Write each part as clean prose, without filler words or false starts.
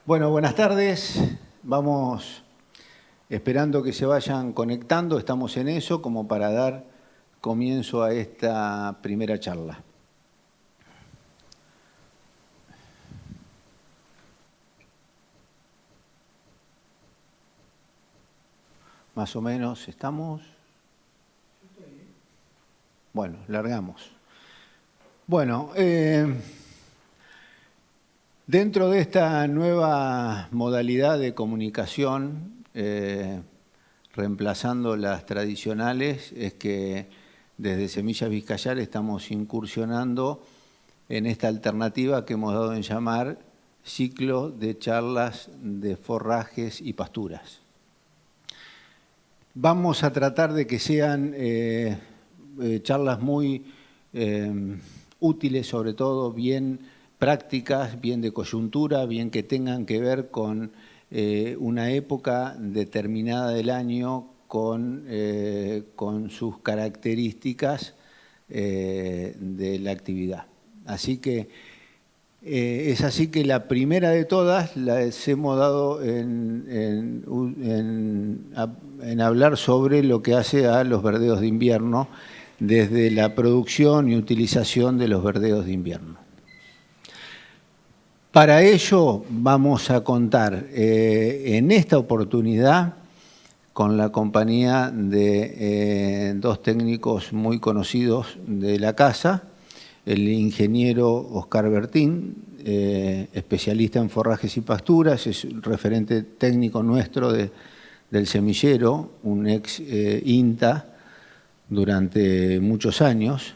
Bueno, buenas tardes. Vamos esperando que se vayan conectando. Estamos en eso como para dar comienzo a esta primera charla. Más o menos estamos. Bueno, largamos. Bueno, dentro de esta nueva modalidad de comunicación, reemplazando las tradicionales, es que desde Semillas Vizcayar estamos incursionando en esta alternativa que hemos dado en llamar ciclo de charlas de forrajes y pasturas. Vamos a tratar de que sean charlas muy útiles, sobre todo bien prácticas, bien de coyuntura, bien que tengan que ver con una época determinada del año con sus características de la actividad. Así que es así que la primera de todas las hemos dado en hablar sobre lo que hace a los verdeos de invierno, desde la producción y utilización de los verdeos de invierno. Para ello vamos a contar en esta oportunidad con la compañía de dos técnicos muy conocidos de la casa, el ingeniero Oscar Bertín, especialista en forrajes y pasturas, es un referente técnico nuestro del semillero, un ex INTA durante muchos años.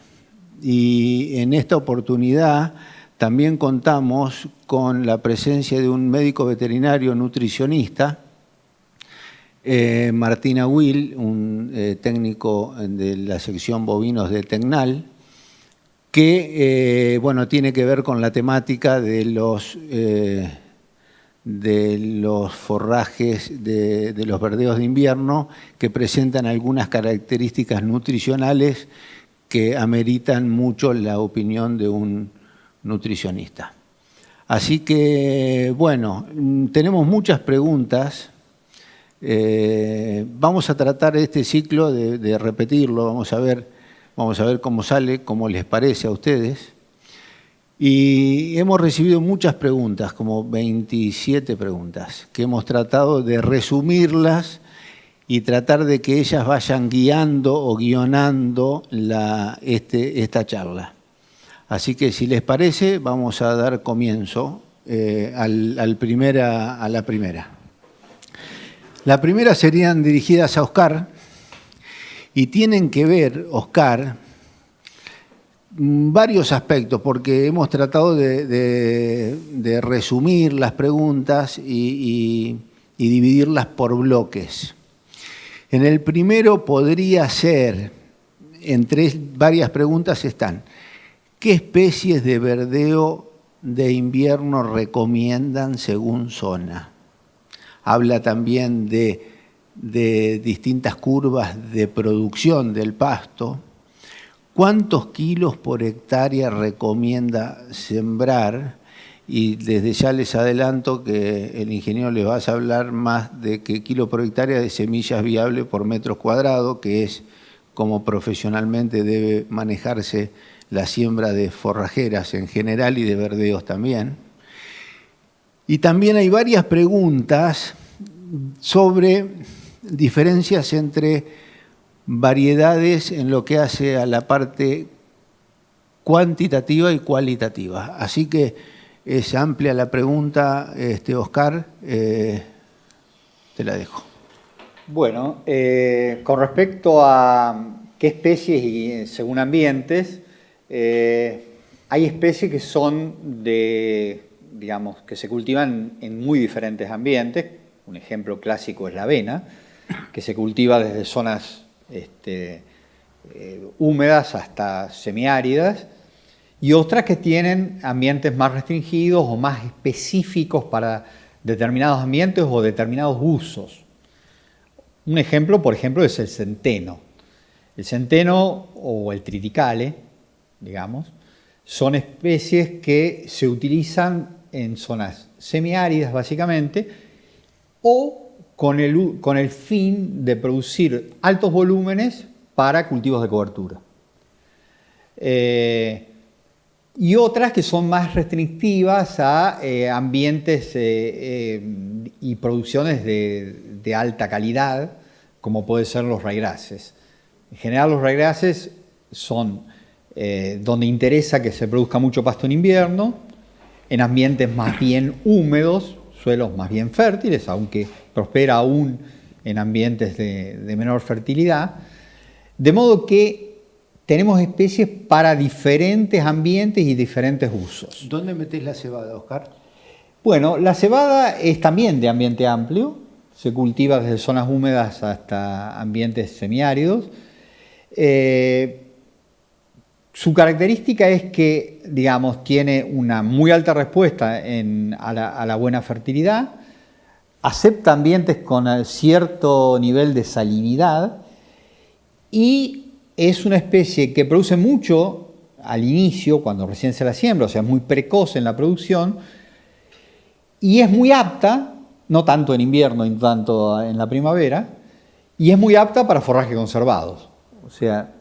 Y en esta oportunidad también contamos con la presencia de un médico veterinario nutricionista, Martina Will, un técnico de la sección bovinos de Tecnal, que bueno, tiene que ver con la temática de los forrajes, de los verdeos de invierno, que presentan algunas características nutricionales que ameritan mucho la opinión de un nutricionista. Así que, bueno, tenemos muchas preguntas. Vamos a tratar este ciclo de repetirlo, vamos a ver cómo sale, cómo les parece a ustedes. Y hemos recibido muchas preguntas, como 27 preguntas, que hemos tratado de resumirlas y tratar de que ellas vayan guiando o guionando esta charla. Así que, si les parece, vamos a dar comienzo a la primera. La primera serían dirigidas a Oscar y tienen que ver, Oscar, varios aspectos, porque hemos tratado de resumir las preguntas y dividirlas por bloques. En el primero podría ser, entre varias preguntas están, ¿qué especies de verdeo de invierno recomiendan según zona? Habla también de distintas curvas de producción del pasto. ¿Cuántos kilos por hectárea recomienda sembrar? Y desde ya les adelanto que el ingeniero les va a hablar más de qué kilo por hectárea de semillas viable por metro cuadrado, que es como profesionalmente debe manejarse la siembra de forrajeras en general y de verdeos también. Y también hay varias preguntas sobre diferencias entre variedades en lo que hace a la parte cuantitativa y cualitativa. Así que es amplia la pregunta, Oscar, te la dejo. Bueno, con respecto a qué especies y según ambientes, hay especies que son digamos, que se cultivan en muy diferentes ambientes. Un ejemplo clásico es la avena, que se cultiva desde zonas húmedas hasta semiáridas, y otras que tienen ambientes más restringidos o más específicos para determinados ambientes o determinados usos. Un ejemplo, por ejemplo, es el centeno. El centeno o el triticale, digamos, son especies que se utilizan en zonas semiáridas básicamente, o con el fin de producir altos volúmenes para cultivos de cobertura. Y otras que son más restrictivas a ambientes y producciones de alta calidad, como pueden ser los ryegrasses. En general los ryegrasses son donde interesa que se produzca mucho pasto en invierno, en ambientes más bien húmedos, suelos más bien fértiles, aunque prospera aún en ambientes de menor fertilidad, de modo que tenemos especies para diferentes ambientes y diferentes usos. ¿Dónde metés la cebada, Oscar? Bueno, la cebada es también de ambiente amplio, se cultiva desde zonas húmedas hasta ambientes semiáridos. Su característica es que, digamos, tiene una muy alta respuesta a la buena fertilidad, acepta ambientes con cierto nivel de salinidad y es una especie que produce mucho al inicio, cuando recién se la siembra, o sea, es muy precoz en la producción, y es muy apta, no tanto en invierno, no tanto en la primavera, y es muy apta para forraje conservados. O sea,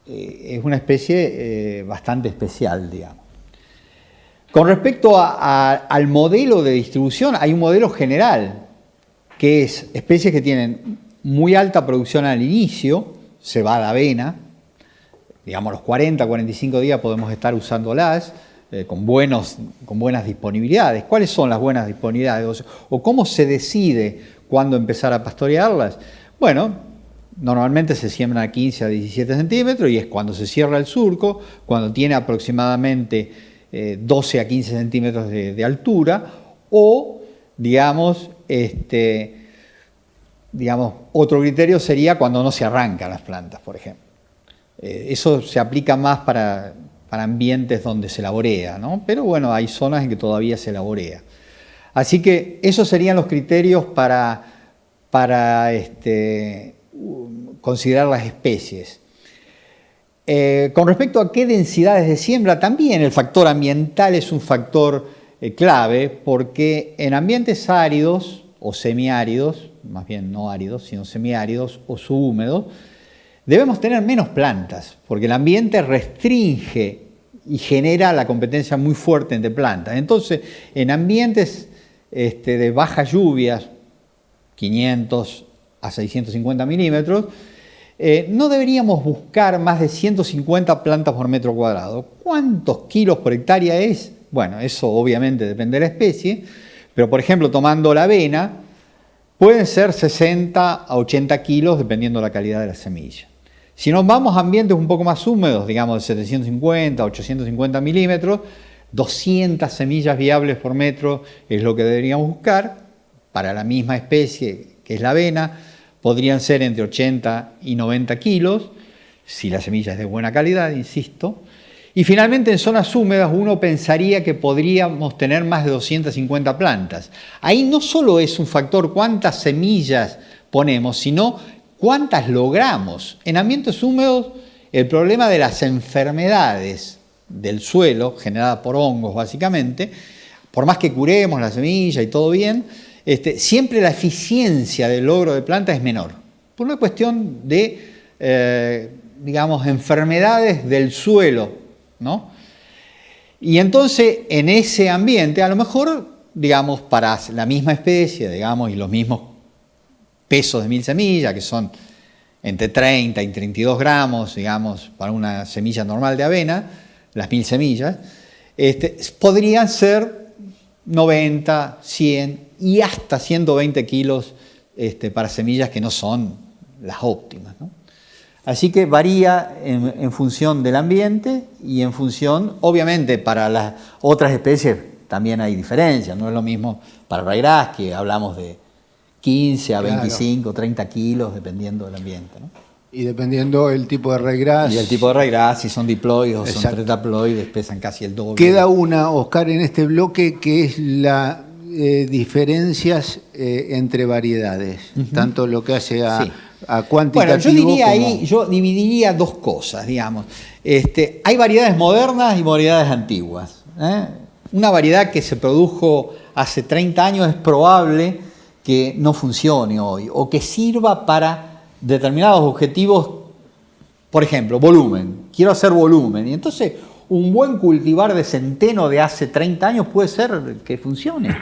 es una especie bastante especial, digamos. Con respecto al modelo de distribución, hay un modelo general, que es especies que tienen muy alta producción al inicio, cebada, avena, digamos los 40, 45 días podemos estar usándolas con buenas disponibilidades. ¿Cuáles son las buenas disponibilidades? ¿O cómo se decide cuándo empezar a pastorearlas? Bueno, normalmente se siembran a 15 a 17 centímetros y es cuando se cierra el surco, cuando tiene aproximadamente 12 a 15 centímetros de altura, o digamos, otro criterio sería cuando no se arrancan las plantas, por ejemplo. Eso se aplica más para ambientes donde se laborea, ¿no? Pero bueno, hay zonas en que todavía se laborea. Así que esos serían los criterios para considerar las especies. Con respecto a qué densidades de siembra, también el factor ambiental es un factor clave, porque en ambientes áridos o semiáridos, más bien no áridos, sino semiáridos o subhúmedos, debemos tener menos plantas, porque el ambiente restringe y genera la competencia muy fuerte entre plantas. Entonces, en ambientes de bajas lluvias, 500 a 650 milímetros, no deberíamos buscar más de 150 plantas por metro cuadrado. ¿Cuántos kilos por hectárea es? Bueno, eso obviamente depende de la especie, pero por ejemplo, tomando la avena, pueden ser 60 a 80 kilos dependiendo de la calidad de la semilla. Si nos vamos a ambientes un poco más húmedos, digamos de 750 a 850 milímetros, 200 semillas viables por metro es lo que deberíamos buscar. Para la misma especie que es la avena, podrían ser entre 80 y 90 kilos, si la semilla es de buena calidad, insisto. Y finalmente en zonas húmedas uno pensaría que podríamos tener más de 250 plantas. Ahí no solo es un factor cuántas semillas ponemos, sino cuántas logramos. En ambientes húmedos el problema de las enfermedades del suelo, generadas por hongos básicamente, por más que curemos la semilla y todo bien, siempre la eficiencia del logro de planta es menor, por una cuestión de, enfermedades del suelo, ¿no? Y entonces, en ese ambiente, a lo mejor, digamos, para la misma especie, digamos, y los mismos pesos de 1000 semillas, que son entre 30 y 32 gramos, digamos, para una semilla normal de avena, las 1000 semillas, podrían ser 90, 100 y hasta 120 kilos para semillas que no son las óptimas, ¿no? Así que varía en función del ambiente y en función, obviamente, para las otras especies también hay diferencias. No es lo mismo para el ryegrass, que hablamos de 15 a 25, 30 kilos, dependiendo del ambiente, ¿no? Y dependiendo el tipo de ryegrass. Y el tipo de ryegrass, si son diploides o son tetraploides, pesan casi el doble. Queda una, Oscar, en este bloque, que es la diferencias entre variedades, tanto lo que hace a cuantitativo. Bueno, yo dividiría dos cosas, digamos. Hay variedades modernas y variedades antiguas. una variedad que se produjo hace 30 años es probable que no funcione hoy o que sirva para determinados objetivos, por ejemplo, volumen. Quiero hacer volumen y entonces un buen cultivar de centeno de hace 30 años puede ser que funcione.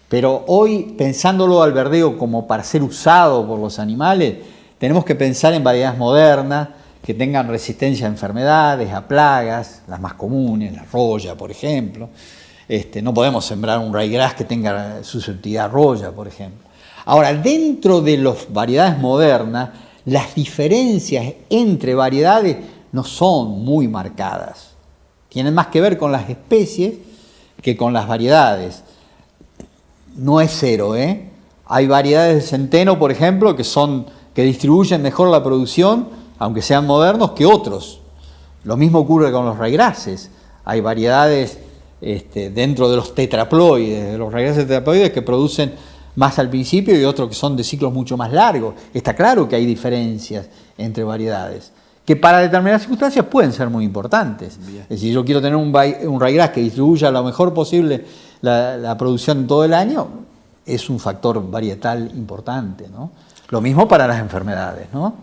Pero hoy, pensándolo al verdeo como para ser usado por los animales, tenemos que pensar en variedades modernas que tengan resistencia a enfermedades, a plagas, las más comunes, la roya, por ejemplo. No podemos sembrar un ryegrass que tenga susceptibilidad a roya, por ejemplo. Ahora, dentro de las variedades modernas, las diferencias entre variedades no son muy marcadas. Tienen más que ver con las especies que con las variedades. No es cero, ¿eh? Hay variedades de centeno, por ejemplo, que distribuyen mejor la producción, aunque sean modernos, que otros. Lo mismo ocurre con los ryegrasses. Hay variedades dentro de los tetraploides, de los ryegrasses tetraploides, que producen más al principio y otros que son de ciclos mucho más largos. Está claro que hay diferencias entre variedades, que para determinadas circunstancias pueden ser muy importantes. Bien. Es decir, yo quiero tener un ryegrass que distribuya lo mejor posible la producción todo el año, es un factor varietal importante, ¿no? Lo mismo para las enfermedades, ¿no?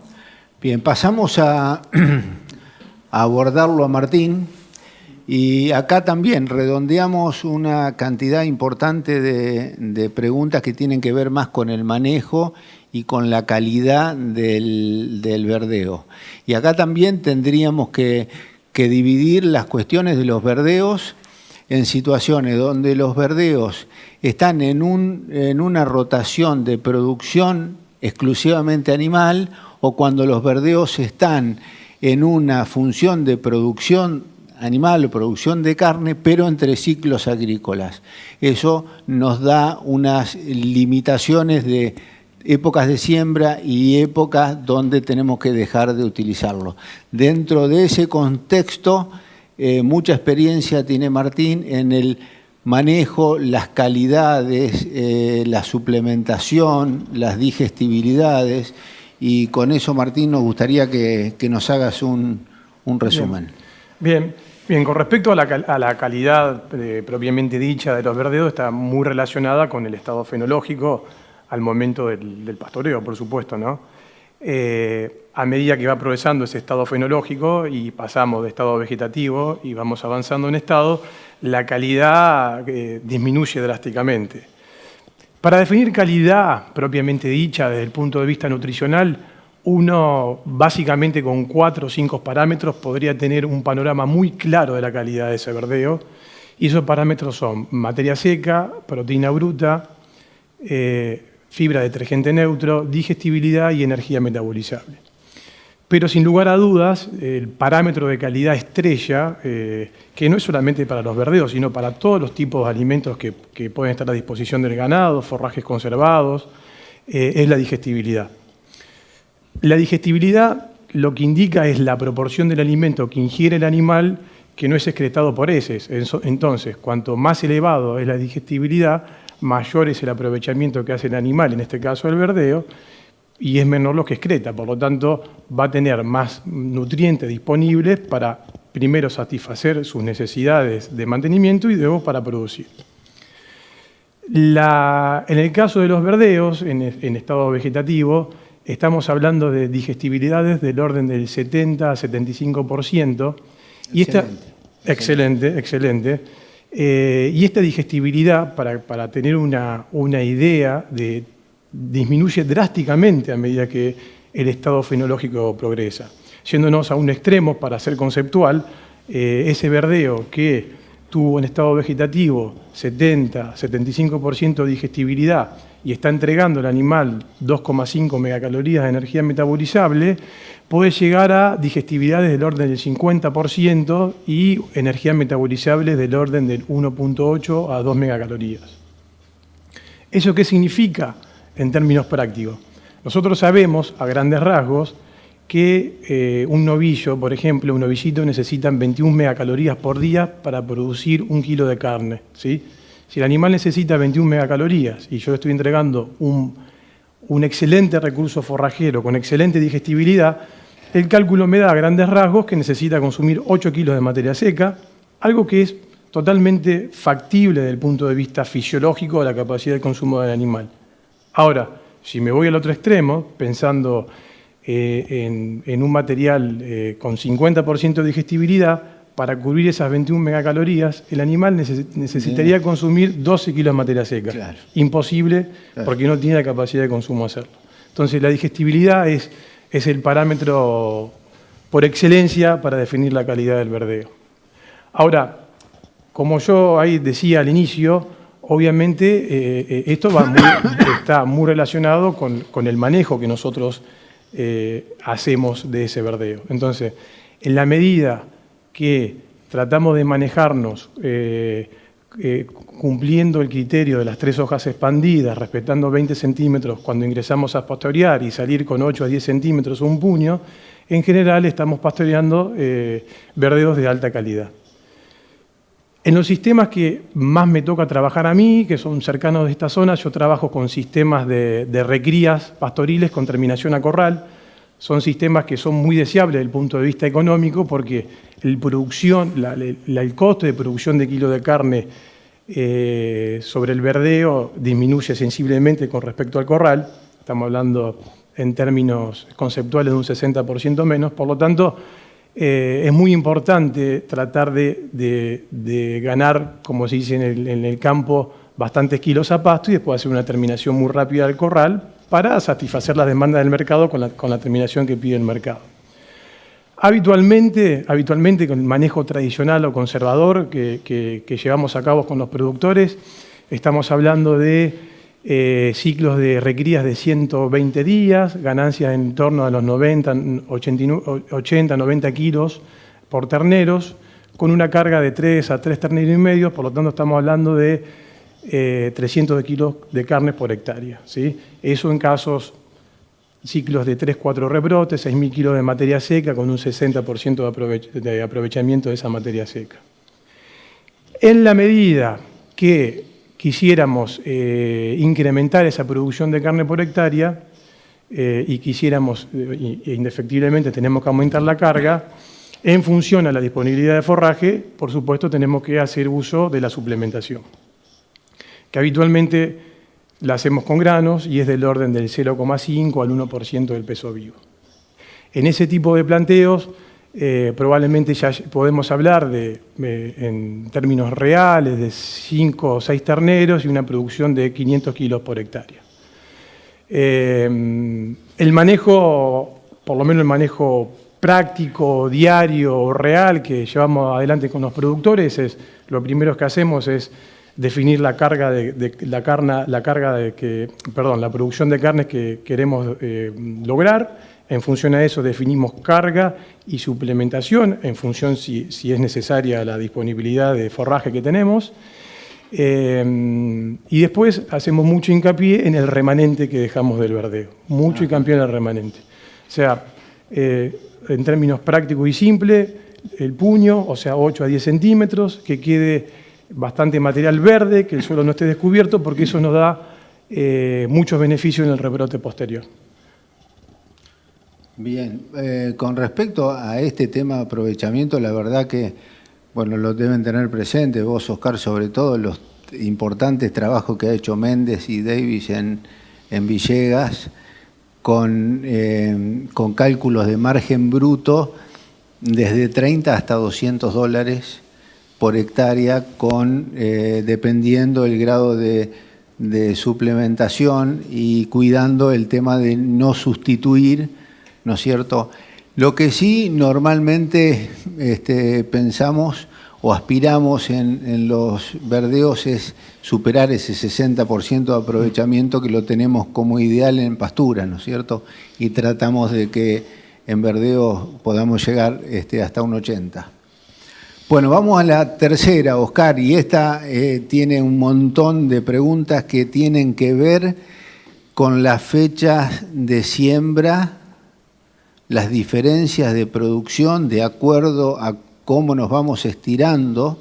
Bien, pasamos a abordarlo a Martín. Y acá también redondeamos una cantidad importante de preguntas que tienen que ver más con el manejo y con la calidad del verdeo. Y acá también tendríamos que dividir las cuestiones de los verdeos en situaciones donde los verdeos están en una rotación de producción exclusivamente animal o cuando los verdeos están en una función de producción animal o producción de carne, pero entre ciclos agrícolas. Eso nos da unas limitaciones de épocas de siembra y épocas donde tenemos que dejar de utilizarlo. Dentro de ese contexto, mucha experiencia tiene Martín en el manejo, las calidades, la suplementación, las digestibilidades, y con eso, Martín, nos gustaría que nos hagas un resumen. Bien, con respecto a la calidad propiamente dicha de los verdeos, está muy relacionada con el estado fenológico al momento del pastoreo, por supuesto, ¿no? A medida que va progresando ese estado fenológico y pasamos de estado vegetativo y vamos avanzando en estado, la calidad disminuye drásticamente. Para definir calidad propiamente dicha desde el punto de vista nutricional, uno básicamente con 4 o 5 parámetros podría tener un panorama muy claro de la calidad de ese verdeo, y esos parámetros son materia seca, proteína bruta, fibra detergente neutro, digestibilidad y energía metabolizable. Pero sin lugar a dudas, el parámetro de calidad estrella, que no es solamente para los verdeos, sino para todos los tipos de alimentos que pueden estar a disposición del ganado, forrajes conservados, es la digestibilidad. La digestibilidad lo que indica es la proporción del alimento que ingiere el animal que no es excretado por heces. Entonces, cuanto más elevado es la digestibilidad, mayor es el aprovechamiento que hace el animal, en este caso el verdeo, y es menor lo que excreta. Por lo tanto, va a tener más nutrientes disponibles para primero satisfacer sus necesidades de mantenimiento y luego para producir. En el caso de los verdeos, en estado vegetativo, estamos hablando de digestibilidades del orden del 70 a 75%. Y excelente. Y esta digestibilidad, para tener una idea, disminuye drásticamente a medida que el estado fenológico progresa. Yéndonos a un extremo, para ser conceptual, ese verdeo que tuvo en estado vegetativo 70-75% de digestibilidad y está entregando al animal 2,5 megacalorías de energía metabolizable, puede llegar a digestibilidades del orden del 50% y energía metabolizable del orden del 1,8 a 2 megacalorías. ¿Eso qué significa en términos prácticos? Nosotros sabemos, a grandes rasgos, que un novillo, por ejemplo, un novillito necesita 21 megacalorías por día para producir 1 kilo de carne, ¿sí? Si el animal necesita 21 megacalorías y yo le estoy entregando un excelente recurso forrajero con excelente digestibilidad, el cálculo me da a grandes rasgos que necesita consumir 8 kilos de materia seca, algo que es totalmente factible desde el punto de vista fisiológico de la capacidad de consumo del animal. Ahora, si me voy al otro extremo, pensando en un material con 50% de digestibilidad, para cubrir esas 21 megacalorías, el animal necesitaría consumir 12 kilos de materia seca. Claro. Imposible, Claro. porque no tiene la capacidad de consumo de hacerlo. Entonces, la digestibilidad es el parámetro por excelencia para definir la calidad del verdeo. Ahora, como yo ahí decía al inicio, obviamente esto está muy relacionado con el manejo que nosotros hacemos de ese verdeo. Entonces, en la medida que tratamos de manejarnos cumpliendo el criterio de las 3 hojas expandidas, respetando 20 centímetros cuando ingresamos a pastorear y salir con 8 a 10 centímetros o un puño, en general estamos pastoreando verdeos de alta calidad. En los sistemas que más me toca trabajar a mí, que son cercanos de esta zona, yo trabajo con sistemas de recrías pastoriles con terminación a corral. Son sistemas que son muy deseables desde el punto de vista económico porque el costo de producción de kilo de carne sobre el verdeo disminuye sensiblemente con respecto al corral. Estamos hablando en términos conceptuales de un 60% menos. Por lo tanto, es muy importante tratar de ganar, como se dice en el campo, bastantes kilos a pasto y después hacer una terminación muy rápida del corral para satisfacer las demandas del mercado con la terminación que pide el mercado. Habitualmente con el manejo tradicional o conservador que llevamos a cabo con los productores, estamos hablando de ciclos de recrías de 120 días, ganancias en torno a los 80, 90 kilos por terneros, con una carga de 3 a 3 terneros y medio, por lo tanto estamos hablando de 300 kilos de carne por hectárea, ¿sí? Eso en ciclos de 3-4 rebrotes, 6.000 kilos de materia seca con un 60% de aprovechamiento de esa materia seca. En la medida que quisiéramos incrementar esa producción de carne por hectárea y quisiéramos, indefectiblemente tenemos que aumentar la carga, en función a la disponibilidad de forraje, por supuesto tenemos que hacer uso de la suplementación, que habitualmente la hacemos con granos y es del orden del 0,5 al 1% del peso vivo. En ese tipo de planteos probablemente ya podemos hablar en términos reales de 5 o 6 terneros y una producción de 500 kilos por hectárea. El manejo, por lo menos el manejo práctico, diario, real que llevamos adelante con los productores, lo primero que hacemos es definir la producción de carnes que queremos lograr. En función a eso definimos carga y suplementación, en función si es necesaria la disponibilidad de forraje que tenemos. Y después hacemos mucho hincapié en el remanente que dejamos del verdeo. Mucho hincapié en el remanente. O sea, en términos prácticos y simples, el puño, o sea, 8 a 10 centímetros, que quede bastante material verde, que el suelo no esté descubierto, porque eso nos da muchos beneficios en el rebrote posterior. Bien, con respecto a este tema de aprovechamiento, la verdad que, bueno, lo deben tener presente vos, Oscar, sobre todo los importantes trabajos que ha hecho Méndez y Davis en Villegas, con cálculos de margen bruto desde 30 hasta $200 por hectárea, dependiendo el grado de suplementación y cuidando el tema de no sustituir, ¿no es cierto? Lo que sí normalmente pensamos o aspiramos en los verdeos es superar ese 60% de aprovechamiento que lo tenemos como ideal en pastura, ¿no es cierto? Y tratamos de que en verdeos podamos llegar hasta un 80%. Bueno, vamos a la tercera, Oscar, y esta tiene un montón de preguntas que tienen que ver con las fechas de siembra, las diferencias de producción de acuerdo a cómo nos vamos estirando,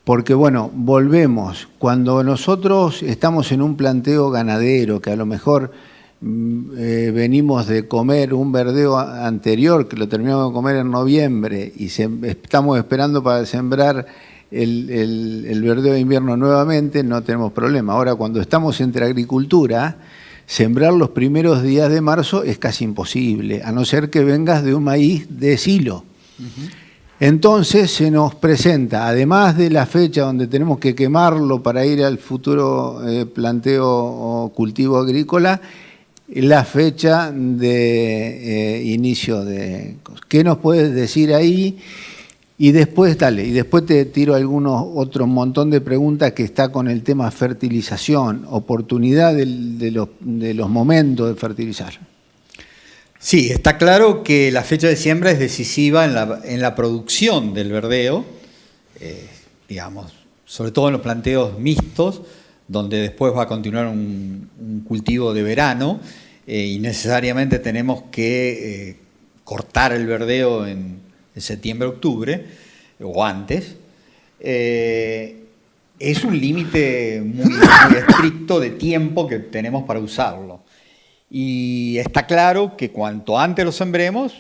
porque bueno, volvemos, cuando nosotros estamos en un planteo ganadero, que a lo mejor venimos de comer un verdeo anterior, que lo terminamos de comer en noviembre, y estamos esperando para sembrar el verdeo de invierno nuevamente, no tenemos problema. Ahora, cuando estamos entre agricultura, sembrar los primeros días de marzo es casi imposible, a no ser que vengas de un maíz de silo. Entonces se nos presenta, además de la fecha donde tenemos que quemarlo para ir al futuro planteo o cultivo agrícola, la fecha de inicio de... ¿Qué nos puedes decir ahí? Y después, y después te tiro otro montón de preguntas que está con el tema fertilización, oportunidad de los momentos de fertilizar. Sí, está claro que la fecha de siembra es decisiva en la producción del verdeo, digamos, sobre todo en los planteos mixtos, donde después va a continuar un cultivo de verano y necesariamente tenemos que cortar el verdeo en septiembre-octubre o antes. Es un límite muy estricto de tiempo que tenemos para usarlo. Y está claro que cuanto antes lo sembremos,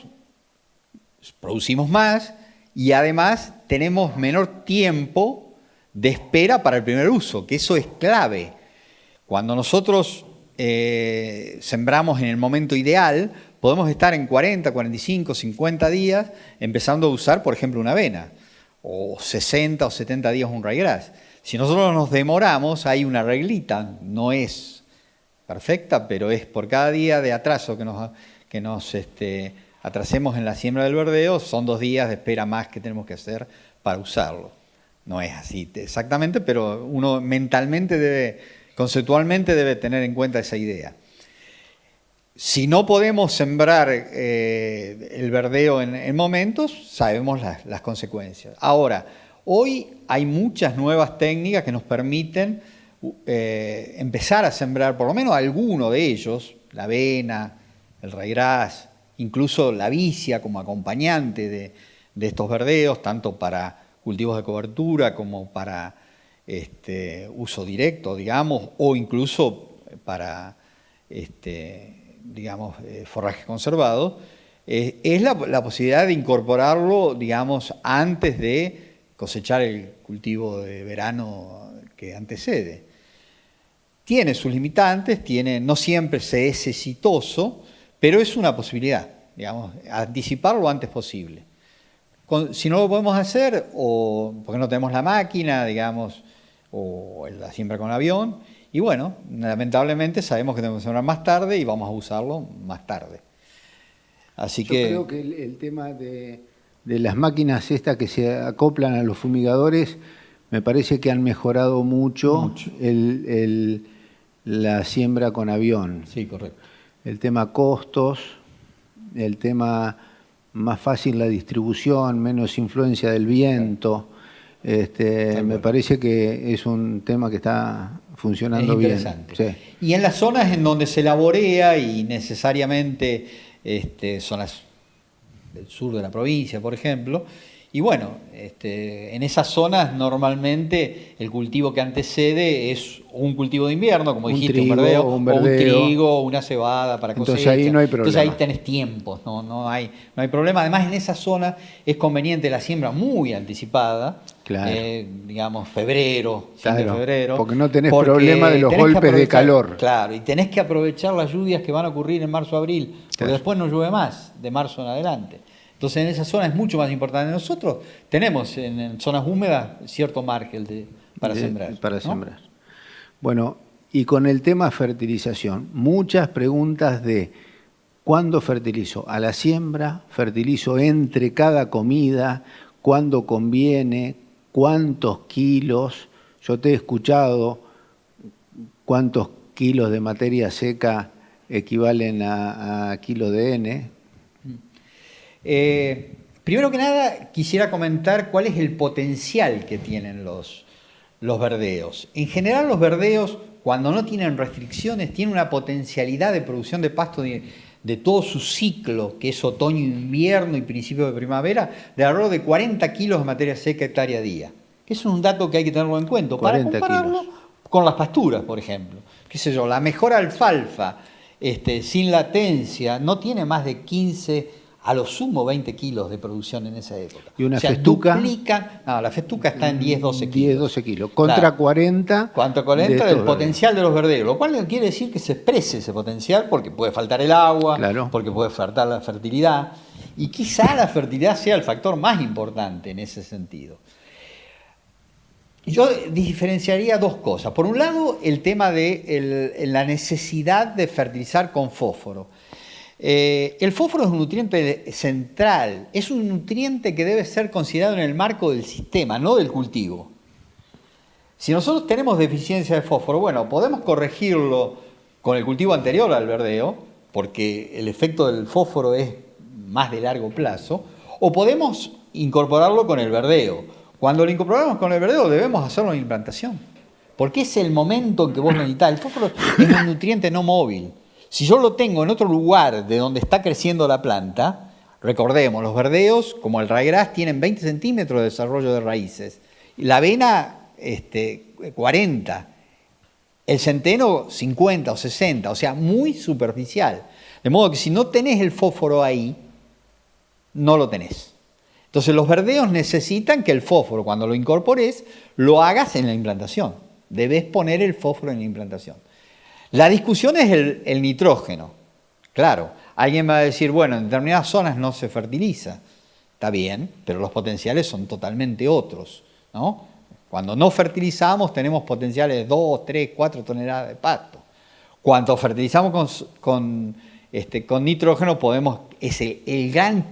producimos más y además tenemos menor tiempo de espera para el primer uso, que eso es clave. Cuando nosotros sembramos en el momento ideal, podemos estar en 40, 45, 50 días empezando a usar, por ejemplo, una avena, o 60 o 70 días un ryegrass. Si nosotros nos demoramos, hay una reglita, no es perfecta, pero es por cada día de atraso que nos atrasemos en la siembra del verdeo, son 2 días de espera más que tenemos que hacer para usarlo. No es así exactamente, pero uno mentalmente conceptualmente debe tener en cuenta esa idea. Si no podemos sembrar el verdeo en momentos, sabemos las consecuencias. Ahora, hoy hay muchas nuevas técnicas que nos permiten empezar a sembrar por lo menos alguno de ellos, la avena, el ryegrass, incluso la vicia como acompañante de estos verdeos, tanto para cultivos de cobertura como para uso directo, digamos, o incluso para forrajes conservados, es la posibilidad de incorporarlo, digamos, antes de cosechar el cultivo de verano que antecede. Tiene sus limitantes, no siempre se es exitoso, pero es una posibilidad, digamos, anticiparlo lo antes posible. Si no lo podemos hacer, o porque no tenemos la máquina, digamos, o la siembra con avión, y bueno, lamentablemente sabemos que tenemos que sembrar más tarde y vamos a usarlo más tarde. Así Yo creo que el tema de las máquinas estas que se acoplan a los fumigadores, me parece que han mejorado mucho. La siembra con avión. Sí, correcto. El tema costos, el tema más fácil la distribución, menos influencia del viento. Me parece que es un tema que está funcionando bien. Interesante. Sí. Y en las zonas en donde se laborea y necesariamente zonas del sur de la provincia, por ejemplo, y bueno, en esas zonas normalmente el cultivo que antecede es un cultivo de invierno, como dijiste, un verdeo, o un trigo, una cebada para cosecha. Entonces ahí no hay problema. Entonces ahí tenés tiempos, no hay problema. Además en esa zona es conveniente la siembra muy anticipada, claro. Digamos febrero, claro, fin de febrero. Porque no tenés problema de los golpes de calor. Claro, y tenés que aprovechar las lluvias que van a ocurrir en marzo-abril, porque claro. después no llueve más, de marzo en adelante. Entonces en esa zona es mucho más importante. Nosotros tenemos en zonas húmedas cierto margen para sembrar. Para sembrar. Bueno, y con el tema fertilización, muchas preguntas de ¿cuándo fertilizo? ¿A la siembra? ¿Fertilizo entre cada comida? ¿Cuándo conviene? ¿Cuántos kilos? Yo te he escuchado cuántos kilos de materia seca equivalen a kilos de N. Primero que nada, quisiera comentar cuál es el potencial que tienen los verdeos. En general, los verdeos, cuando no tienen restricciones, tienen una potencialidad de producción de pasto de todo su ciclo, que es otoño, invierno y principio de primavera, de alrededor de 40 kilos de materia seca hectárea día. Que es un dato que hay que tenerlo en cuenta para compararlo con las pasturas, por ejemplo. Qué sé yo, la mejor alfalfa sin latencia no tiene más de 15 a lo sumo 20 kilos de producción en esa época. ¿Y una festuca? No, la festuca está en 10-12 kilos. 10-12 kilos, contra claro. 40. Contra 40 del potencial de los verdeos, lo cual no quiere decir que se exprese ese potencial, porque puede faltar el agua, claro, porque puede faltar la fertilidad, y quizá la fertilidad sea el factor más importante en ese sentido. Yo diferenciaría dos cosas. Por un lado, el tema de la necesidad de fertilizar con fósforo. El fósforo es un nutriente central, es un nutriente que debe ser considerado en el marco del sistema, no del cultivo. Si nosotros tenemos deficiencia de fósforo, bueno, podemos corregirlo con el cultivo anterior al verdeo, porque el efecto del fósforo es más de largo plazo, o podemos incorporarlo con el verdeo. Cuando lo incorporamos con el verdeo debemos hacerlo en implantación, porque es el momento en que vos lo necesitas. El fósforo es un nutriente no móvil. Si yo lo tengo en otro lugar de donde está creciendo la planta, recordemos, los verdeos, como el ryegrass, tienen 20 centímetros de desarrollo de raíces. La avena, 40. El centeno, 50 o 60, o sea, muy superficial. De modo que si no tenés el fósforo ahí, no lo tenés. Entonces los verdeos necesitan que el fósforo, cuando lo incorpores, lo hagas en la implantación. Debes poner el fósforo en la implantación. La discusión es el nitrógeno. Claro, alguien va a decir, bueno, en determinadas zonas no se fertiliza. Está bien, pero los potenciales son totalmente otros, ¿no? Cuando no fertilizamos tenemos potenciales de 2, 3, 4 toneladas de pasto. Cuando fertilizamos con nitrógeno podemos, es el gran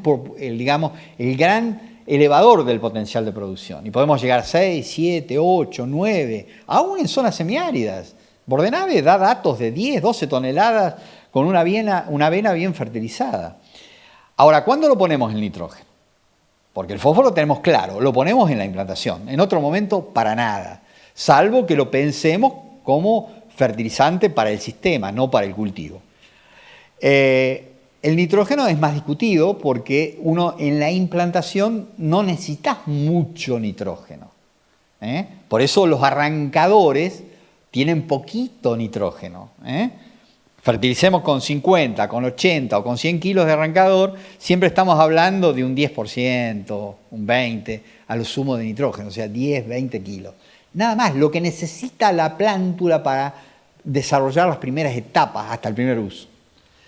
elevador del potencial de producción. Y podemos llegar a 6, 7, 8, 9, aún en zonas semiáridas. Bordenave da datos de 10, 12 toneladas con una avena bien fertilizada. Ahora, ¿cuándo lo ponemos el nitrógeno? Porque el fósforo lo tenemos claro, lo ponemos en la implantación. En otro momento, para nada. Salvo que lo pensemos como fertilizante para el sistema, no para el cultivo. El nitrógeno es más discutido porque uno en la implantación no necesita mucho nitrógeno. Por eso los arrancadores tienen poquito nitrógeno. Fertilicemos con 50, con 80 o con 100 kilos de arrancador, siempre estamos hablando de un 10%, un 20% a lo sumo de nitrógeno, o sea, 10, 20 kilos. Nada más, lo que necesita la plántula para desarrollar las primeras etapas hasta el primer uso.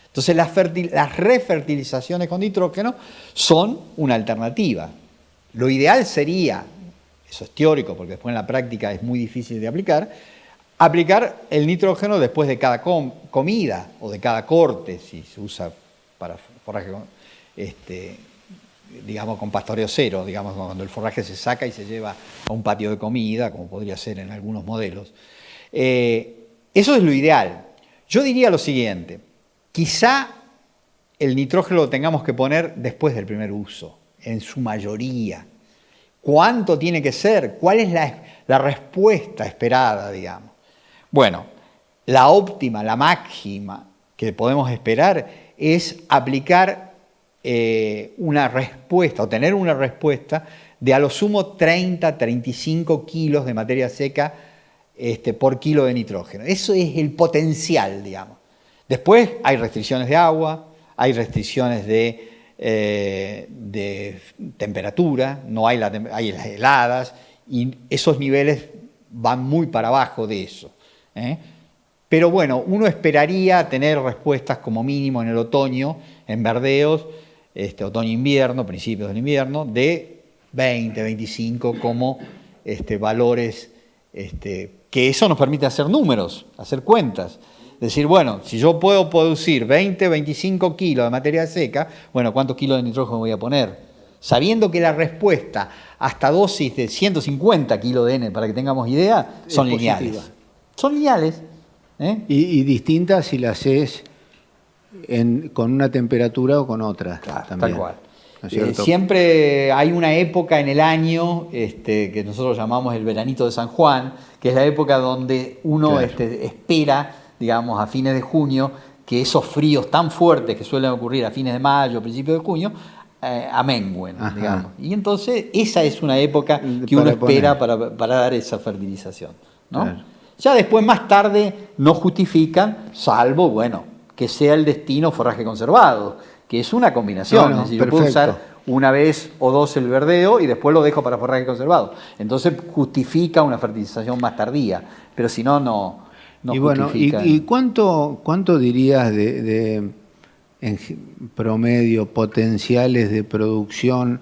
Entonces las refertilizaciones con nitrógeno son una alternativa. Lo ideal sería, eso es teórico porque después en la práctica es muy difícil de aplicar el nitrógeno después de cada comida o de cada corte, si se usa para forraje, digamos con pastoreo cero, digamos cuando el forraje se saca y se lleva a un patio de comida, como podría ser en algunos modelos. Eso es lo ideal. Yo diría lo siguiente, quizá el nitrógeno lo tengamos que poner después del primer uso, en su mayoría. ¿Cuánto tiene que ser? ¿Cuál es la respuesta esperada, digamos? Bueno, la óptima, la máxima que podemos esperar es aplicar una respuesta o tener una respuesta de a lo sumo 30-35 kilos de materia seca por kilo de nitrógeno. Eso es el potencial, digamos. Después hay restricciones de agua, hay restricciones de temperatura, no hay hay las heladas y esos niveles van muy para abajo de eso. Pero bueno, uno esperaría tener respuestas como mínimo en el otoño, en verdeos, otoño-invierno, principios del invierno, de 20, 25 como valores, que eso nos permite hacer números, hacer cuentas. Decir, bueno, si yo puedo producir 20, 25 kilos de materia seca, bueno, ¿cuántos kilos de nitrógeno voy a poner? Sabiendo que la respuesta hasta dosis de 150 kilos de N, para que tengamos idea, son lineales. Positiva. Son lineales. Y distintas si las haces con una temperatura o con otra. Claro, también. Tal cual. Siempre hay una época en el año que nosotros llamamos el veranito de San Juan, que es la época donde uno claro. Espera, digamos, a fines de junio, que esos fríos tan fuertes que suelen ocurrir a fines de mayo, principios de junio, amengüen, digamos. Y entonces esa es una época que uno espera para dar esa fertilización, ¿no? Claro. Ya después, más tarde, no justifican, salvo, bueno, que sea el destino forraje conservado, que es una combinación. No, no, es decir, yo puedo perfecto. usar una vez o dos el verdeo y después lo dejo para forraje conservado. Entonces justifica una fertilización más tardía, pero si no, no Y bueno, justifica. ¿y cuánto dirías en promedio potenciales de producción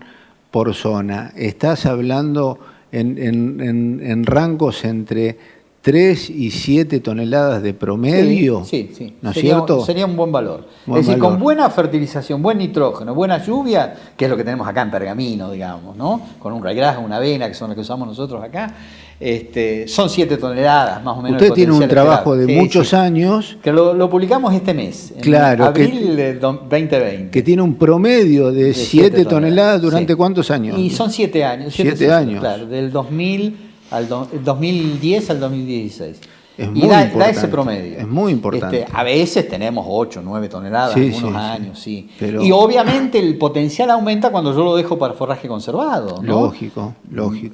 por zona? ¿Estás hablando en rangos entre 3 y 7 toneladas de promedio? Sí. ¿No es cierto? Sería un buen valor. Buen es decir, valor. con buena fertilización, buen nitrógeno, buena lluvia, que es lo que tenemos acá en Pergamino, digamos, ¿no? Con un ryegrass, una avena, que son las que usamos nosotros acá, son 7 toneladas más o menos. Usted tiene un potencial trabajo esperado. de muchos años. Que lo publicamos este mes, en Claro, abril del 2020. Que tiene un promedio de 7 toneladas durante sí. ¿cuántos años? Y son 7 años. 7 años. Claro, del 2010 al 2016. Es Y muy da importante, ese promedio. es muy importante. A veces tenemos 8, 9 toneladas, Sí, algunos sí, años, sí. Pero- Y obviamente el potencial aumenta cuando yo lo dejo para forraje conservado, ¿no? Lógico.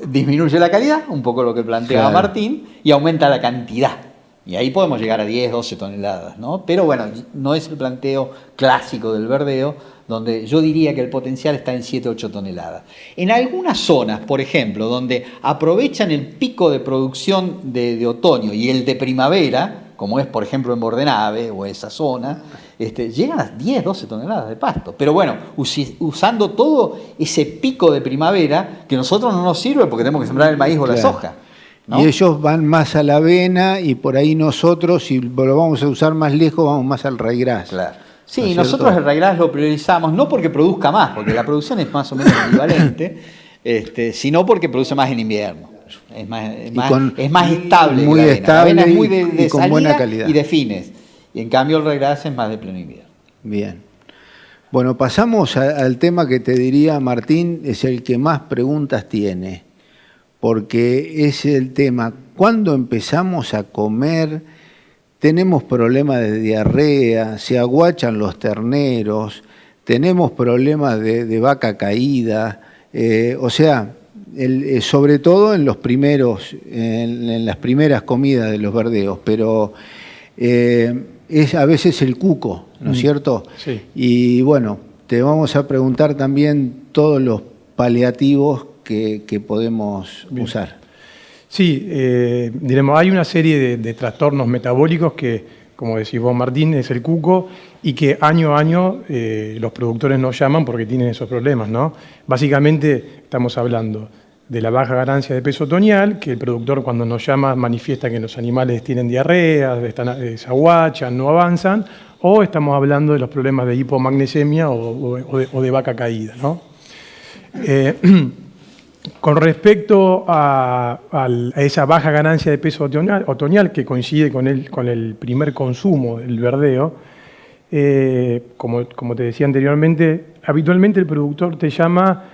Disminuye la calidad, un poco lo que planteaba Claro. Martín, y aumenta la cantidad. Y ahí podemos llegar a 10, 12 toneladas, ¿no? Pero bueno, no es el planteo clásico del verdeo, donde yo diría que el potencial está en 7, 8 toneladas. En algunas zonas, por ejemplo, donde aprovechan el pico de producción de otoño y el de primavera, como es por ejemplo en Bordenave o esa zona, llegan a 10, 12 toneladas de pasto. Pero bueno, usando todo ese pico de primavera que a nosotros no nos sirve porque tenemos que sembrar el maíz o la Claro. soja, ¿no? Y ellos van más a la avena y por ahí nosotros, si lo vamos a usar más lejos, vamos más al ryegrass. Claro. ¿No Sí, es nosotros cierto? el ryegrass lo priorizamos, no porque produzca más, porque la producción es más o menos equivalente, sino porque produce más en invierno. Es más estable. Muy que la avena. La estable avena es muy y de con salida buena calidad. y de fines. Y en cambio el ryegrass es más de pleno invierno. Bien. Bueno, pasamos al tema que te diría, Martín, es el que más preguntas tiene, porque es el tema, ¿cuándo empezamos a comer? Tenemos problemas de diarrea, se aguachan los terneros, tenemos problemas de vaca caída, sobre todo en en las primeras comidas de los verdeos, pero es a veces el cuco, ¿no es cierto? Sí. Y bueno, te vamos a preguntar también todos los paliativos que podemos usar. Sí, diremos, hay una serie de trastornos metabólicos que, como decís vos, Martín, es el cuco y que año a año los productores nos llaman porque tienen esos problemas, ¿no? Básicamente estamos hablando de la baja ganancia de peso otoñal, que el productor cuando nos llama manifiesta que los animales tienen diarrea, se aguachan, no avanzan, o estamos hablando de los problemas de hipomagnesemia o de vaca caída, ¿no? Con respecto a esa baja ganancia de peso otoñal que coincide con el primer consumo del verdeo, como te decía anteriormente, habitualmente el productor te llama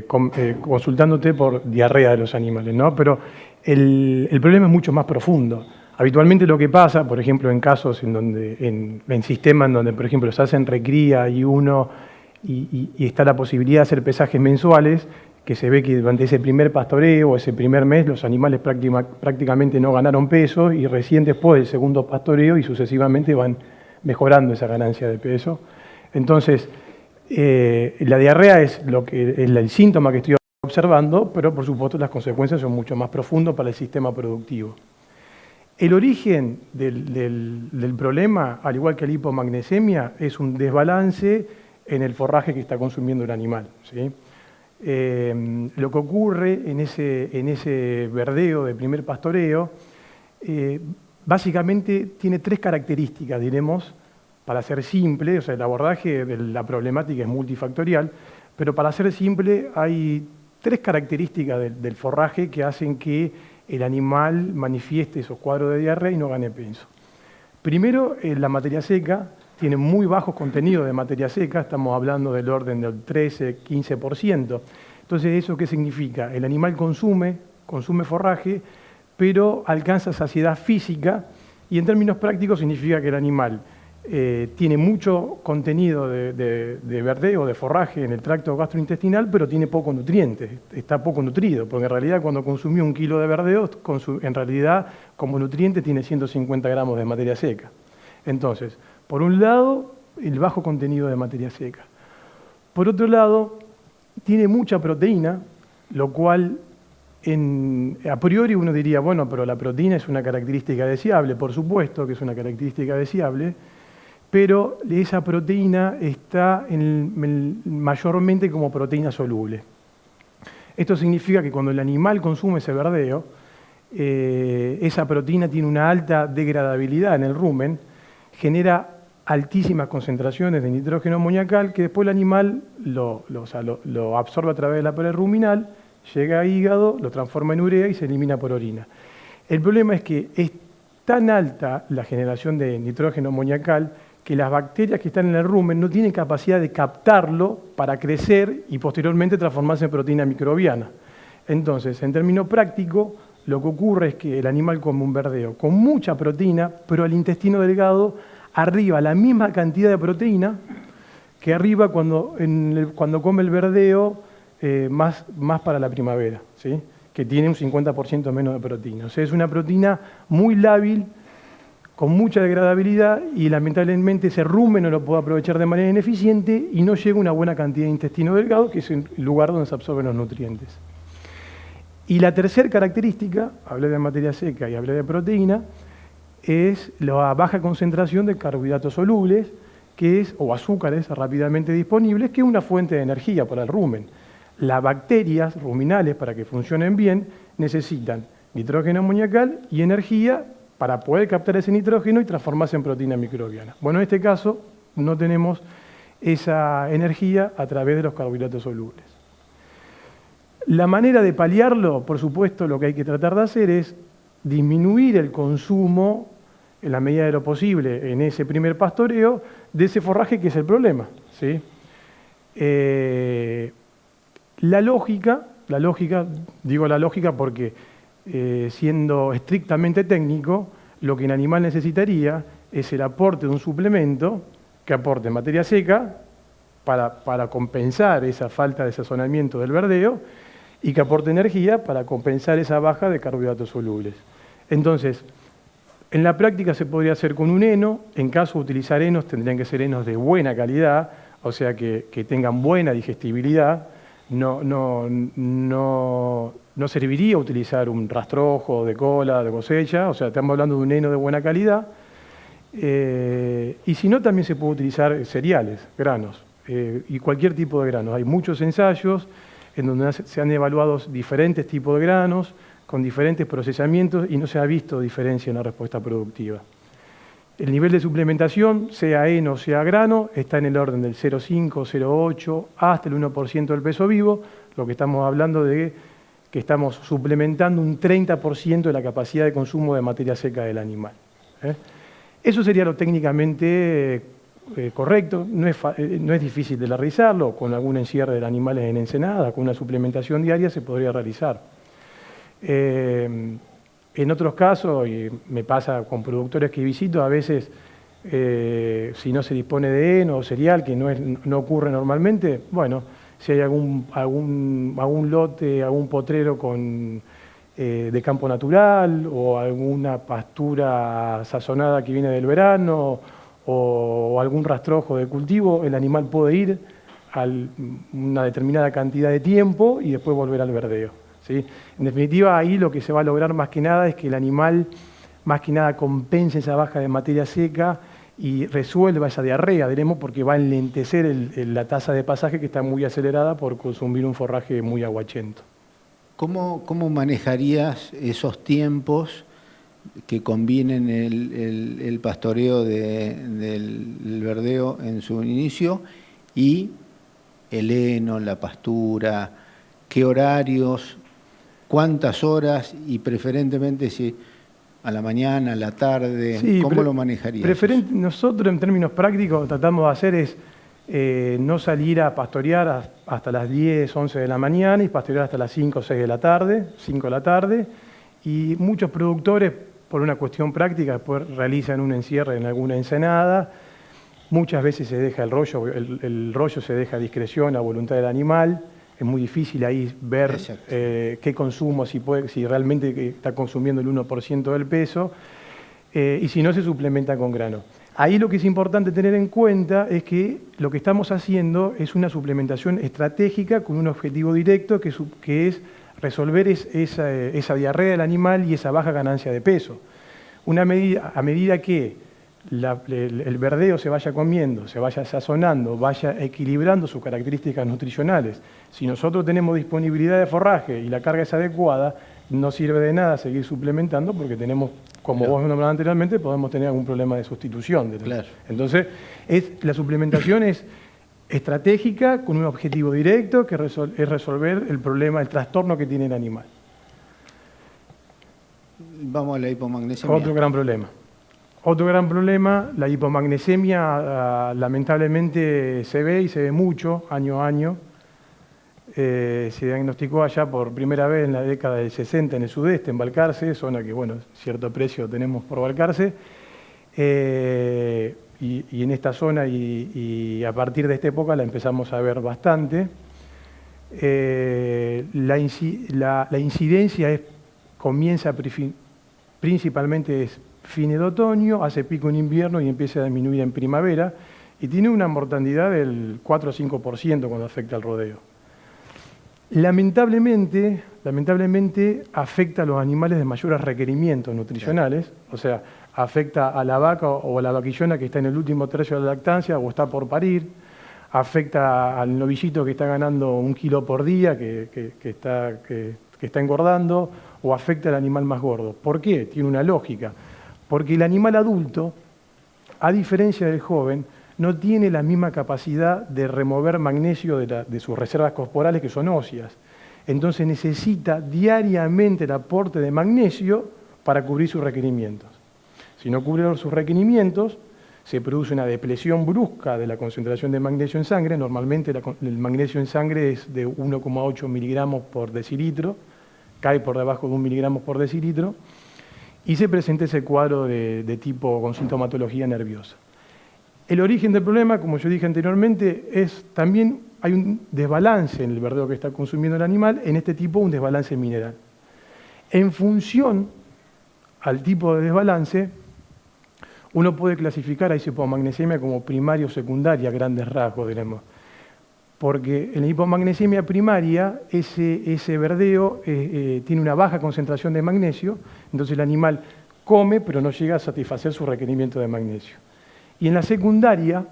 consultándote por diarrea de los animales, ¿no? Pero el problema es mucho más profundo. Habitualmente lo que pasa, por ejemplo, en casos en sistemas en donde, por ejemplo, se hacen recría y está la posibilidad de hacer pesajes mensuales, que se ve que durante ese primer pastoreo o ese primer mes los animales prácticamente no ganaron peso y recién después del segundo pastoreo y sucesivamente van mejorando esa ganancia de peso. Entonces, la diarrea es el síntoma que estoy observando, pero por supuesto las consecuencias son mucho más profundas para el sistema productivo. El origen del problema, al igual que la hipomagnesemia, es un desbalance en el forraje que está consumiendo el animal, ¿sí? Lo que ocurre en ese verdeo de primer pastoreo, básicamente tiene 3 características, diremos, para ser simple, o sea, el abordaje de la problemática es multifactorial, pero para ser simple hay 3 características del forraje que hacen que el animal manifieste esos cuadros de diarrea y no gane peso. Primero, la materia seca tiene muy bajos contenidos de materia seca, estamos hablando del orden del 13-15%. Entonces, ¿eso qué significa? El animal consume forraje, pero alcanza saciedad física y en términos prácticos significa que el animal tiene mucho contenido de verdeo, de forraje en el tracto gastrointestinal, pero tiene poco nutriente, está poco nutrido, porque en realidad cuando consumió 1 kilo de verdeo, en realidad como nutriente tiene 150 gramos de materia seca. Entonces, por un lado, el bajo contenido de materia seca. Por otro lado, tiene mucha proteína, lo cual a priori uno diría, bueno, pero la proteína es una característica deseable, por supuesto que es una característica deseable, pero esa proteína está mayormente como proteína soluble. Esto significa que cuando el animal consume ese verdeo, esa proteína tiene una alta degradabilidad en el rumen, genera altísimas concentraciones de nitrógeno amoniacal que después el animal lo absorbe a través de la pared ruminal, llega a hígado, lo transforma en urea y se elimina por orina. El problema es que es tan alta la generación de nitrógeno amoniacal que las bacterias que están en el rumen no tienen capacidad de captarlo para crecer y posteriormente transformarse en proteína microbiana. Entonces, en términos prácticos, lo que ocurre es que el animal come un verdeo con mucha proteína, pero el intestino delgado arriba la misma cantidad de proteína que arriba cuando come el verdeo más para la primavera, ¿sí? Que tiene un 50% menos de proteína. O sea, es una proteína muy lábil, con mucha degradabilidad y lamentablemente ese rumen no lo puede aprovechar de manera ineficiente y no llega una buena cantidad de intestino delgado, que es el lugar donde se absorben los nutrientes. Y la tercera característica, hablé de materia seca y hablé de proteína, es la baja concentración de carbohidratos solubles, o azúcares rápidamente disponibles, que es una fuente de energía para el rumen. Las bacterias ruminales, para que funcionen bien, necesitan nitrógeno amoniacal y energía para poder captar ese nitrógeno y transformarse en proteína microbiana. Bueno, en este caso no tenemos esa energía a través de los carbohidratos solubles. La manera de paliarlo, por supuesto, lo que hay que tratar de hacer es disminuir el consumo, en la medida de lo posible, en ese primer pastoreo, de ese forraje que es el problema, ¿sí? La lógica, digo la lógica porque siendo estrictamente técnico, lo que el animal necesitaría es el aporte de un suplemento que aporte materia seca para compensar esa falta de sazonamiento del verdeo y que aporte energía para compensar esa baja de carbohidratos solubles. Entonces, en la práctica se podría hacer con un heno. En caso de utilizar henos, tendrían que ser henos de buena calidad, o sea que tengan buena digestibilidad. No serviría utilizar un rastrojo de cola, de cosecha, o sea, estamos hablando de un heno de buena calidad. Y si no, también se puede utilizar cereales, granos, y cualquier tipo de granos. Hay muchos ensayos en donde se han evaluado diferentes tipos de granos, con diferentes procesamientos, y no se ha visto diferencia en la respuesta productiva. El nivel de suplementación, sea heno o sea grano, está en el orden del 0,5, 0,8 hasta el 1% del peso vivo, lo que estamos hablando de que estamos suplementando un 30% de la capacidad de consumo de materia seca del animal. Eso sería lo técnicamente correcto, no es difícil de realizarlo, con algún encierre de animales en ensenada, con una suplementación diaria se podría realizar. En otros casos, y me pasa con productores que visito, a veces si no se dispone de heno o cereal, que no ocurre normalmente, bueno, si hay algún lote, algún potrero de campo natural o alguna pastura sazonada que viene del verano o algún rastrojo de cultivo, el animal puede ir a una determinada cantidad de tiempo y después volver al verdeo, ¿sí? En definitiva, ahí lo que se va a lograr más que nada es que el animal más que nada compense esa baja de materia seca y resuelva esa diarrea, diremos, porque va a enlentecer la tasa de pasaje que está muy acelerada por consumir un forraje muy aguachento. ¿Cómo manejarías esos tiempos que convienen el pastoreo del verdeo en su inicio y el heno, la pastura? ¿Qué horarios? ¿Cuántas horas? Y preferentemente si a la mañana, a la tarde, sí, ¿cómo lo manejarías? Nosotros en términos prácticos tratamos de hacer es no salir a pastorear hasta las 10, 11 de la mañana y pastorear hasta las 5 o 6 de la tarde, 5 de la tarde, y muchos productores, por una cuestión práctica, después realizan un encierre en alguna ensenada. Muchas veces se deja el rollo se deja a discreción, a voluntad del animal. Es muy difícil ahí ver qué consumo, si realmente está consumiendo el 1% del peso, y si no, se suplementa con grano. Ahí lo que es importante tener en cuenta es que lo que estamos haciendo es una suplementación estratégica con un objetivo directo que es resolver esa diarrea del animal y esa baja ganancia de peso. A medida que el verdeo se vaya comiendo, se vaya sazonando, vaya equilibrando sus características nutricionales, si nosotros tenemos disponibilidad de forraje y la carga es adecuada, no sirve de nada seguir suplementando porque tenemos, como vos nombrabas anteriormente, podemos tener algún problema de sustitución. Claro. Entonces, la suplementación es estratégica con un objetivo directo que es resolver el problema, el trastorno que tiene el animal. Vamos a la hipomagnesemia. Otro gran problema. Otro gran problema, la hipomagnesemia lamentablemente se ve y se ve mucho, año a año. Se diagnosticó allá por primera vez en la década del 60 en el sudeste, en Balcarce, zona que, bueno, cierto precio tenemos por Balcarce. Y en esta zona y a partir de esta época la empezamos a ver bastante. La incidencia comienza principalmente fines de otoño, hace pico en invierno y empieza a disminuir en primavera y tiene una mortalidad del 4 o 5% cuando afecta al rodeo. Lamentablemente afecta a los animales de mayores requerimientos nutricionales, o sea, afecta a la vaca o a la vaquillona que está en el último tercio de la lactancia o está por parir, afecta al novillito que está ganando 1 kilo por día, que está engordando, o afecta al animal más gordo. ¿Por qué? Tiene una lógica. Porque el animal adulto, a diferencia del joven, no tiene la misma capacidad de remover magnesio de sus reservas corporales que son óseas. Entonces necesita diariamente el aporte de magnesio para cubrir sus requerimientos. Si no cubre sus requerimientos, se produce una depresión brusca de la concentración de magnesio en sangre. Normalmente el magnesio en sangre es de 1,8 miligramos por decilitro, cae por debajo de 1 miligramo por decilitro, y se presenta ese cuadro de tipo con sintomatología nerviosa. El origen del problema, como yo dije anteriormente, también hay un desbalance en el verdeo que está consumiendo el animal, en este tipo un desbalance mineral. En función al tipo de desbalance, uno puede clasificar a esa hipomagnesemia como primaria o secundaria, a grandes rasgos, diremos. Porque en la hipomagnesemia primaria, ese verdeo tiene una baja concentración de magnesio, entonces el animal come, pero no llega a satisfacer su requerimiento de magnesio. Y en la secundaria,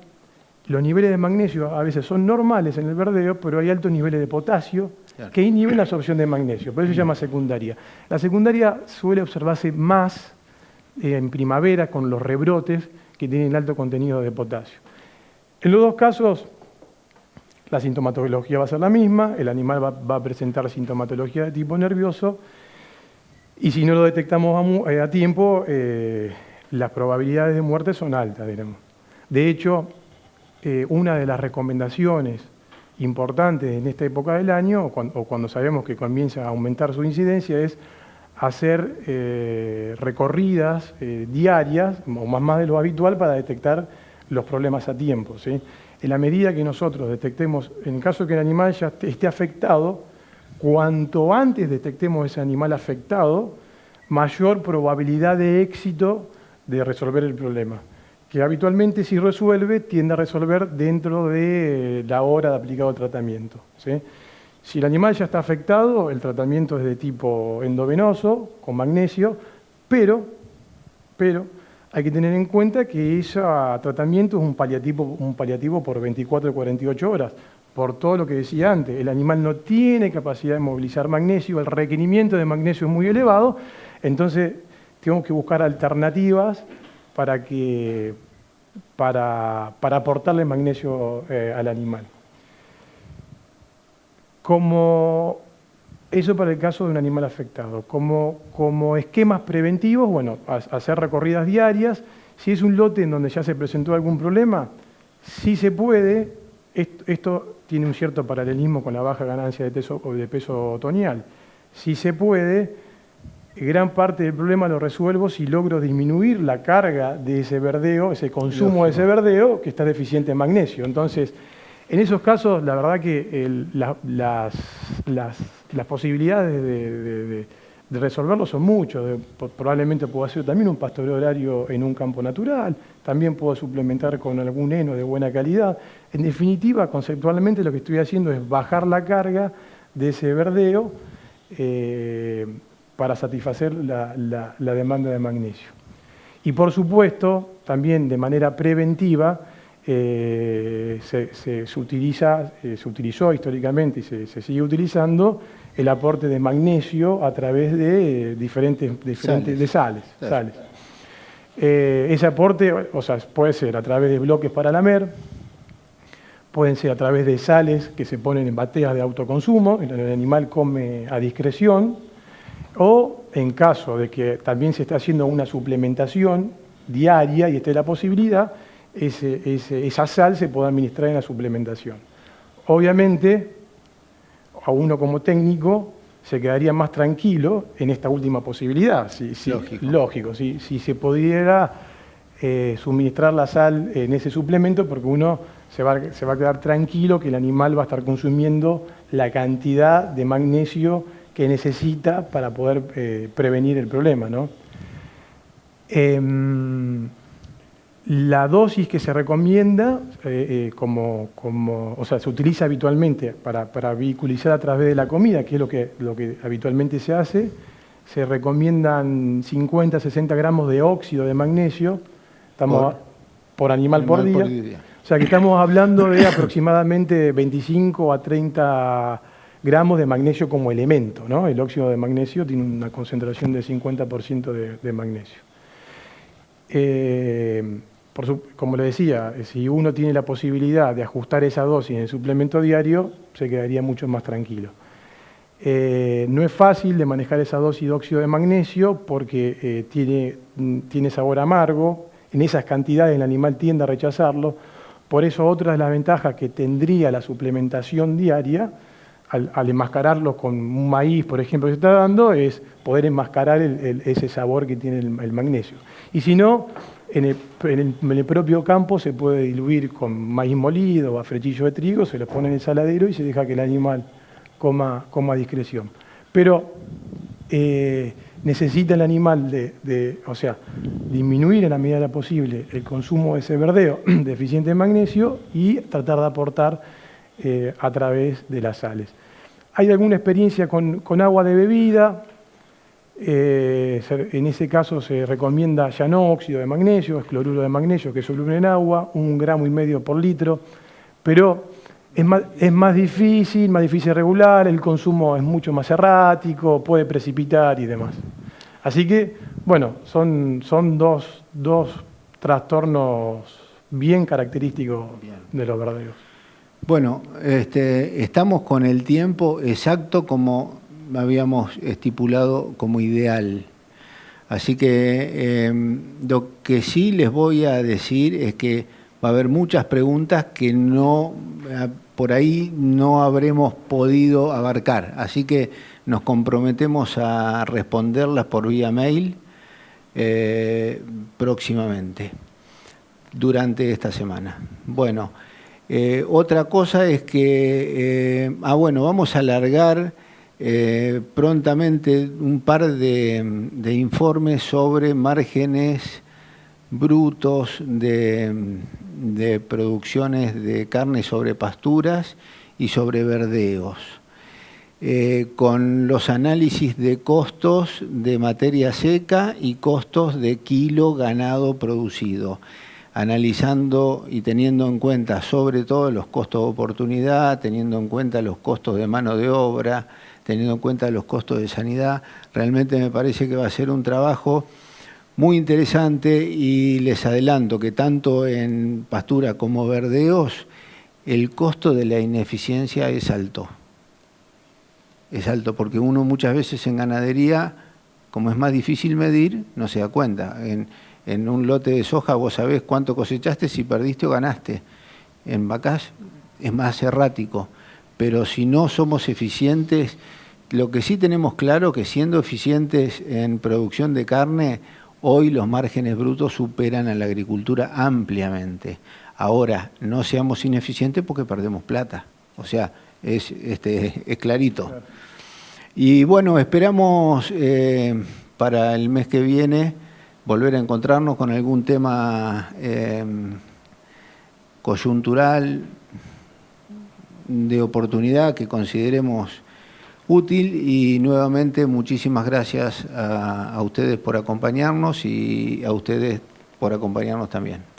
los niveles de magnesio a veces son normales en el verdeo, pero hay altos niveles de potasio que inhiben la absorción de magnesio, por eso se llama secundaria. La secundaria suele observarse más en primavera con los rebrotes que tienen alto contenido de potasio. En los dos casos, la sintomatología va a ser la misma, el animal va a presentar sintomatología de tipo nervioso y si no lo detectamos a tiempo, las probabilidades de muerte son altas, diremos. De hecho, una de las recomendaciones importantes en esta época del año, o cuando sabemos que comienza a aumentar su incidencia, es hacer recorridas diarias, o más de lo habitual, para detectar los problemas a tiempo, ¿sí? En la medida que nosotros detectemos, en el caso de que el animal ya esté afectado, cuanto antes detectemos ese animal afectado, mayor probabilidad de éxito de resolver el problema. Que habitualmente si resuelve, tiende a resolver dentro de la hora de aplicado el tratamiento, ¿sí? Si el animal ya está afectado, el tratamiento es de tipo endovenoso, con magnesio, pero hay que tener en cuenta que ese tratamiento es un paliativo por 24 o 48 horas. Por todo lo que decía antes, el animal no tiene capacidad de movilizar magnesio, el requerimiento de magnesio es muy elevado, entonces tenemos que buscar alternativas para aportarle magnesio al animal. Eso para el caso de un animal afectado. Como esquemas preventivos, bueno, hacer recorridas diarias. Si es un lote en donde ya se presentó algún problema, sí se puede. Esto tiene un cierto paralelismo con la baja ganancia de peso otoñal. Si se puede, gran parte del problema lo resuelvo si logro disminuir la carga de ese verdeo, ese consumo de ese verdeo que está deficiente en magnesio. Entonces, en esos casos, la verdad que las posibilidades de resolverlo son muchos. Probablemente puedo hacer también un pastoreo horario en un campo natural, también puedo suplementar con algún heno de buena calidad. En definitiva, conceptualmente lo que estoy haciendo es bajar la carga de ese verdeo para satisfacer la demanda de magnesio. Y por supuesto, también de manera preventiva, se utilizó históricamente y se sigue utilizando el aporte de magnesio a través de diferentes sales. Ese aporte, o sea, puede ser a través de bloques para lamer, pueden ser a través de sales que se ponen en bateas de autoconsumo, el animal come a discreción, o en caso de que también se esté haciendo una suplementación diaria y esté la posibilidad, esa sal se puede administrar en la suplementación. Obviamente, a uno como técnico se quedaría más tranquilo en esta última posibilidad. Lógico, si se pudiera suministrar la sal en ese suplemento, porque uno se va a quedar tranquilo que el animal va a estar consumiendo la cantidad de magnesio que necesita para poder prevenir el problema, ¿no? La dosis que se recomienda, o sea, se utiliza habitualmente para vehiculizar a través de la comida, que es lo que habitualmente se hace, se recomiendan 50 60 gramos de óxido de magnesio por animal por día. O sea que estamos hablando de aproximadamente 25 a 30 gramos de magnesio como elemento, ¿no? El óxido de magnesio tiene una concentración de 50% de magnesio. Como le decía, si uno tiene la posibilidad de ajustar esa dosis en el suplemento diario, se quedaría mucho más tranquilo. No es fácil de manejar esa dosis de óxido de magnesio porque tiene sabor amargo, en esas cantidades el animal tiende a rechazarlo, por eso otra de las ventajas que tendría la suplementación diaria, al enmascararlo con un maíz, por ejemplo, que se está dando, es poder enmascarar ese sabor que tiene el magnesio. Y si no, en el propio campo se puede diluir con maíz molido o a frechillo de trigo, se lo pone en el saladero y se deja que el animal coma a discreción. Pero necesita el animal o sea, disminuir en la medida de lo posible el consumo de ese verdeo deficiente en magnesio y tratar de aportar a través de las sales. Hay alguna experiencia con agua de bebida. En ese caso se recomienda ya no óxido de magnesio, es cloruro de magnesio que es soluble en agua, 1,5 gramos por litro, pero es más difícil regular, el consumo es mucho más errático, puede precipitar y demás. Así que, bueno, son dos trastornos bien característicos de los verdeos. Bueno, estamos con el tiempo exacto como habíamos estipulado como ideal. Así que lo que sí les voy a decir es que va a haber muchas preguntas que por ahí no habremos podido abarcar. Así que nos comprometemos a responderlas por vía mail próximamente, durante esta semana. Bueno, otra cosa es que, vamos a alargar prontamente un par de informes sobre márgenes brutos de producciones de carne sobre pasturas y sobre verdeos, con los análisis de costos de materia seca y costos de kilo ganado producido, analizando y teniendo en cuenta sobre todo los costos de oportunidad, teniendo en cuenta los costos de mano de obra, teniendo en cuenta los costos de sanidad. Realmente me parece que va a ser un trabajo muy interesante y les adelanto que tanto en pastura como verdeos el costo de la ineficiencia es alto. Es alto porque uno muchas veces en ganadería, como es más difícil medir, no se da cuenta. En un lote de soja vos sabés cuánto cosechaste, si perdiste o ganaste. En vacas es más errático. Pero si no somos eficientes, lo que sí tenemos claro que siendo eficientes en producción de carne, hoy los márgenes brutos superan a la agricultura ampliamente. Ahora, no seamos ineficientes porque perdemos plata. O sea, es clarito. Y bueno, esperamos para el mes que viene volver a encontrarnos con algún tema coyuntural, de oportunidad que consideremos útil, y nuevamente muchísimas gracias a ustedes por acompañarnos y a ustedes por acompañarnos también.